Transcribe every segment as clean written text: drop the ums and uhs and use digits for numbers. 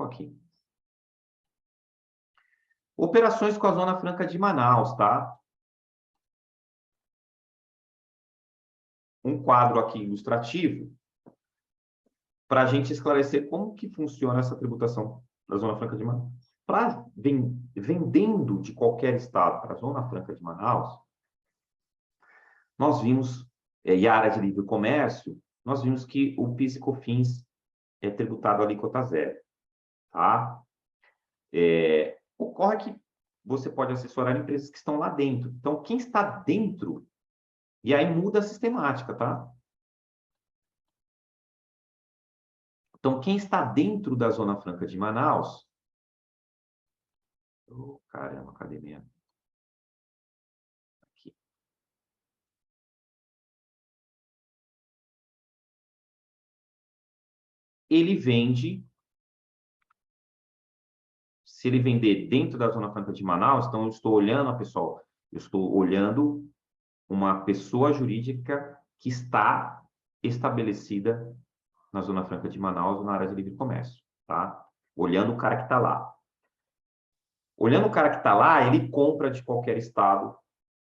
aqui. Operações com a Zona Franca de Manaus, tá? Um quadro aqui ilustrativo para a gente esclarecer como que funciona essa tributação da Zona Franca de Manaus. Vendendo de qualquer estado para a Zona Franca de Manaus, nós vimos, e a área de livre comércio, nós vimos que o PIS e COFINS é tributado a alíquota zero, tá? Ocorre que você pode assessorar empresas que estão lá dentro. Então, quem está dentro, e aí muda a sistemática, tá? Então, quem está dentro da Zona Franca de Manaus... Oh, caramba, cadê minha? Aqui. Ele vende... Se ele vender dentro da Zona Franca de Manaus, então eu estou olhando, pessoal, eu estou olhando uma pessoa jurídica que está estabelecida na Zona Franca de Manaus, na área de livre comércio, tá? Olhando o cara que está lá. Olhando o cara que está lá, ele compra de qualquer estado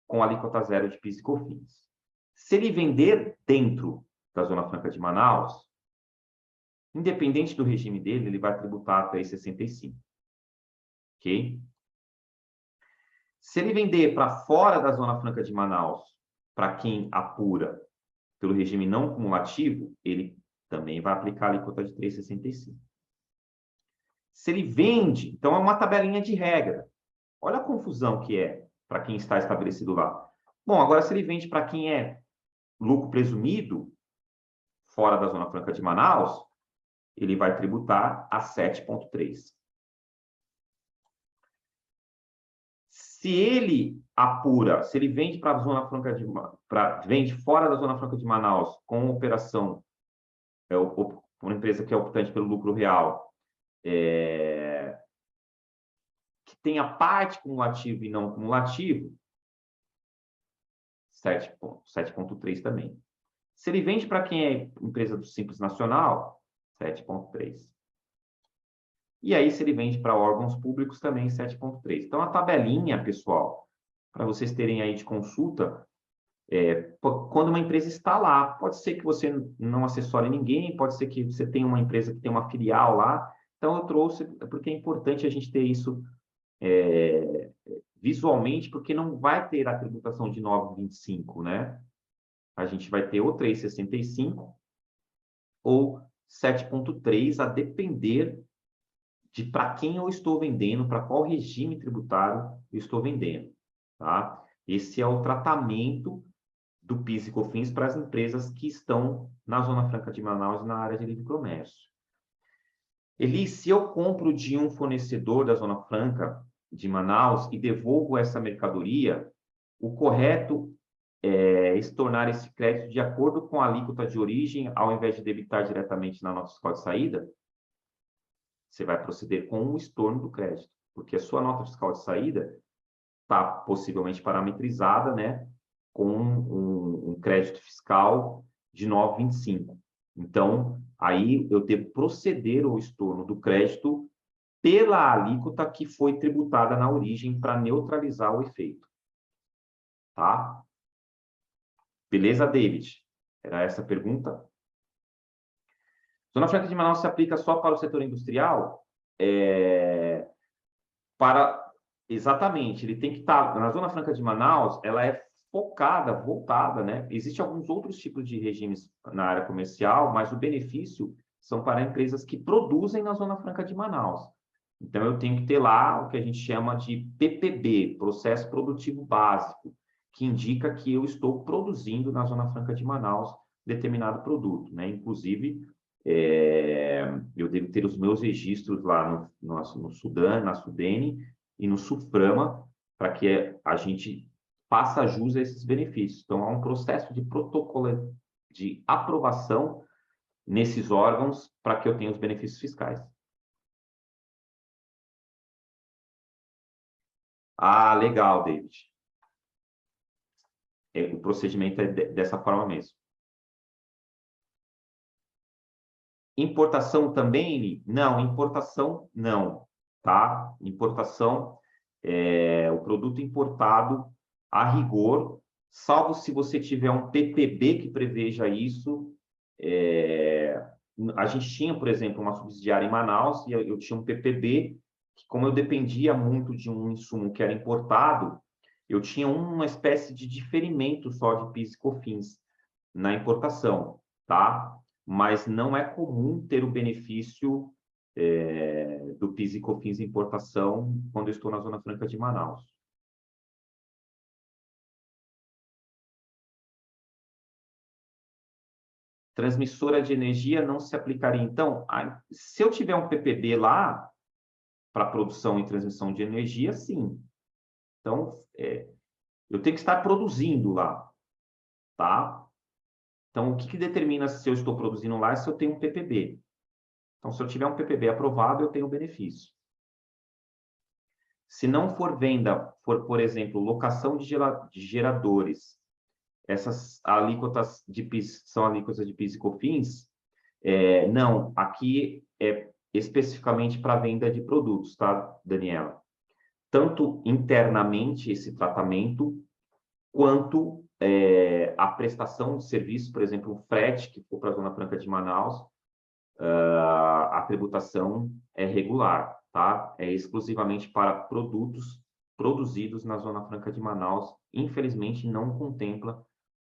com alíquota zero de PIS e COFINS. Se ele vender dentro da Zona Franca de Manaus, independente do regime dele, ele vai tributar 3,65. Ok? Se ele vender para fora da Zona Franca de Manaus, para quem apura pelo regime não cumulativo, ele também vai aplicar a alíquota de 3,65. Se ele vende, então é uma tabelinha de regra. Olha a confusão que é para quem está estabelecido lá. Bom, agora se ele vende para quem é lucro presumido, fora da Zona Franca de Manaus, ele vai tributar a 7,3. Se ele apura, se ele vende para a Zona Franca de vende fora da Zona Franca de Manaus com operação, uma empresa que é optante pelo lucro real, que tenha parte cumulativo e não cumulativo, 7,3 também. Se ele vende para quem é empresa do Simples Nacional, 7,3. E aí, se ele vende para órgãos públicos, também 7,3. Então, a tabelinha, pessoal, para vocês terem aí de consulta, quando uma empresa está lá, pode ser que você não assessore ninguém, pode ser que você tenha uma empresa que tem uma filial lá. Então, eu trouxe, porque é importante a gente ter isso visualmente, porque não vai ter a tributação de 9,25, né? A gente vai ter ou 3,65 ou 7,3, a depender de para quem eu estou vendendo, para qual regime tributário eu estou vendendo, tá? Esse é o tratamento do PIS e COFINS para as empresas que estão na Zona Franca de Manaus e na área de livre comércio. Eli, se eu compro de um fornecedor da Zona Franca de Manaus e devolvo essa mercadoria, o correto é estornar esse crédito de acordo com a alíquota de origem, ao invés de debitar diretamente na nota fiscal de saída? Você vai proceder com o estorno do crédito, porque a sua nota fiscal de saída está possivelmente parametrizada, né, com um crédito fiscal de 9,25. Então, aí eu devo proceder ao estorno do crédito pela alíquota que foi tributada na origem para neutralizar o efeito. Tá? Beleza, David? Era essa a pergunta? Zona Franca de Manaus se aplica só para o setor industrial? Exatamente, ele tem que estar... Na Zona Franca de Manaus, ela é focada, voltada, né? Existem alguns outros tipos de regimes na área comercial, mas o benefício são para empresas que produzem na Zona Franca de Manaus. Então, eu tenho que ter lá o que a gente chama de PPB, Processo Produtivo Básico, que indica que eu estou produzindo na Zona Franca de Manaus determinado produto, né? Inclusive, eu devo ter os meus registros lá no Sudan, na Sudene e no SUFRAMA, para que a gente faça jus a esses benefícios. Então, há um processo de protocolo de aprovação nesses órgãos para que eu tenha os benefícios fiscais. Ah, legal, David. O procedimento é dessa forma mesmo. Importação também, Eli? Não, importação não, tá? Importação, o produto importado a rigor, salvo se você tiver um PPB que preveja isso. A gente tinha, por exemplo, uma subsidiária em Manaus e eu tinha um PPB que, como eu dependia muito de um insumo que era importado, eu tinha uma espécie de diferimento só de PIS e COFINS na importação, tá? Mas não é comum ter o benefício do PIS e COFINS em importação quando eu estou na Zona Franca de Manaus. Transmissora de energia não se aplicaria. Então, se eu tiver um PPB lá para produção e transmissão de energia, sim. Então, eu tenho que estar produzindo lá, tá? Então, o que determina se eu estou produzindo lá é se eu tenho um PPB. Então, se eu tiver um PPB aprovado, eu tenho benefício. Se não for venda, for, por exemplo, locação de geradores, essas alíquotas de PIS são alíquotas de PIS e COFINS, não, aqui é especificamente para venda de produtos, tá, Daniela? Tanto internamente esse tratamento, quanto a prestação de serviço, por exemplo, um frete que for para a Zona Franca de Manaus, a tributação é regular, tá? É exclusivamente para produtos produzidos na Zona Franca de Manaus. Infelizmente, não contempla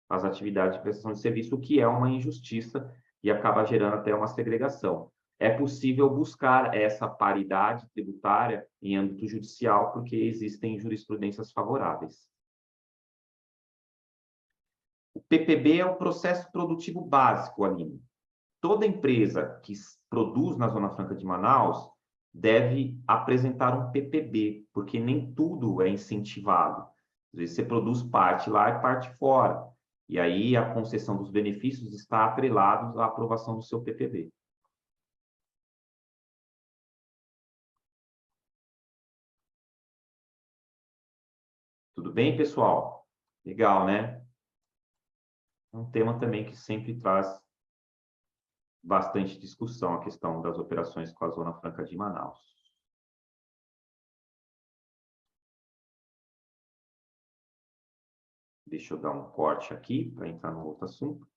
as atividades de prestação de serviço, o que é uma injustiça e acaba gerando até uma segregação. É possível buscar essa paridade tributária em âmbito judicial, porque existem jurisprudências favoráveis. O PPB é o processo produtivo básico, Aline. Toda empresa que produz na Zona Franca de Manaus deve apresentar um PPB, porque nem tudo é incentivado. Às vezes você produz parte lá e parte fora. E aí a concessão dos benefícios está atrelada à aprovação do seu PPB. Tudo bem, pessoal? Legal, né? É um tema também que sempre traz bastante discussão, a questão das operações com a Zona Franca de Manaus. Deixa eu dar um corte aqui para entrar no outro assunto.